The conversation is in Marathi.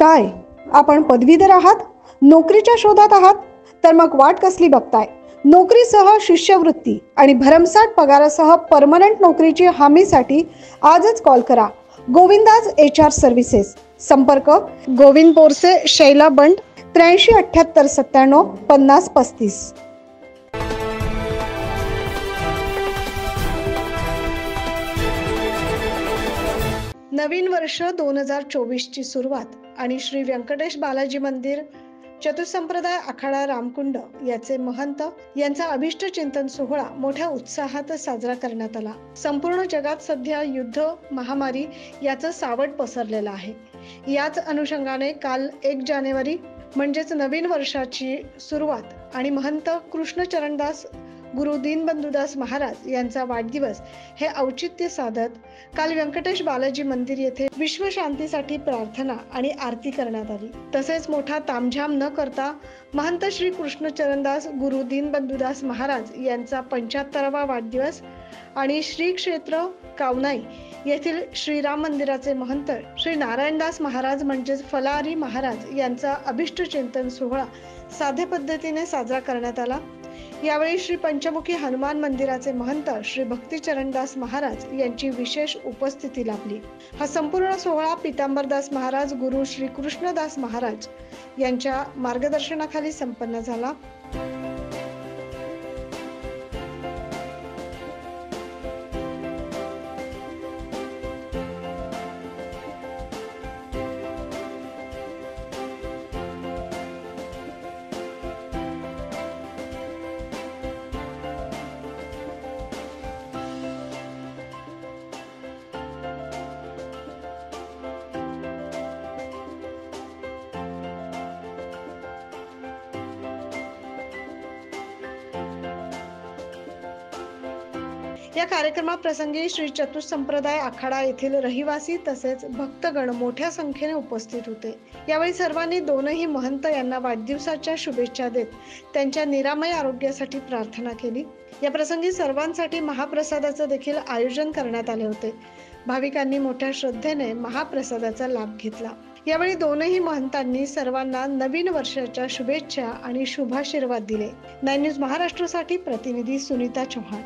काय आपण पदवीधर आहात, नोकरीच्या शोधात आहात? तर मग वाट कसली बघताय? नोकरीसह शिष्यवृत्ती आणि भरमसाठ पगारासह परमनंट नोकरीची हमीसाठी आजच कॉल करा. Govinda's HR services. संपर्क गोविंद बोरसे, शैला बंड, 837897 5035. नवीन वर्ष 2024 ची सुरुवात आणि श्री व्यंकटेश बालाजी मंदिर चतुसंप्रदाय आखाडा रामकुंड याचे महंत यांचा अभिष्ट चिंतन सोहळा मोठ्या उत्साहात साजरा करण्यात आला. संपूर्ण जगात सध्या युद्ध, महामारी याचं सावट पसरलेलं आहे. याच अनुषंगाने काल 1 जानेवारी म्हणजेच नवीन वर्षाची सुरुवात आणि महंत कृष्णचरणदास गुरु दीनबंधुदास महाराज यांचा वाढदिवस हे औचित्य साधत काल व्यंकटेश बालाजी मंदिर येथे विश्वशांतीसाठी प्रार्थना आणि आरती करण्यात आली. तसेच मोठा तामझाम न करता महंत श्री कृष्णचरणदास गुरु दीनबंधुदास महाराज यांचा 75वा वाढदिवस आणि श्री क्षेत्र कावनाई येथील श्रीराम मंदिराचे महंत श्री नारायणदास महाराज म्हणजेच फलारी महाराज यांचा अभिष्ट चिंतन सोहळा साध्या पद्धतीने साजरा करण्यात आला. यावेळी श्री पंचमुखी हनुमान मंदिराचे महंत श्री भक्तिचरणदास महाराज यांची विशेष उपस्थिती लाभली. हा संपूर्ण सोहळा पितांबरदास महाराज गुरु श्री कृष्णदास महाराज यांच्या मार्गदर्शनाखाली संपन्न झाला. या कार्यक्रमाप्रसंगी श्री चतुसंप्रदाय आखाडा येथील रहिवासी तसेच भक्तगण मोठ्या संख्येने उपस्थित होते. यावेळी सर्वांनी दोनही महंत यांना वाढदिवसाच्या शुभेच्छा देत त्यांच्या निरामय आरोग्यासाठी प्रार्थना केली. या प्रसंगी सर्वांसाठी महाप्रसादाचे देखील आयोजन करण्यात आले होते. भाविकांनी मोठ्या श्रद्धेने महाप्रसादाचा लाभ घेतला. यावेळी दोनही महंतांनी सर्वांना नवीन वर्षाच्या शुभेच्छा आणि शुभाशीर्वाद दिले. 9 न्यूज महाराष्ट्रासाठी प्रतिनिधी सुनीता चौहान.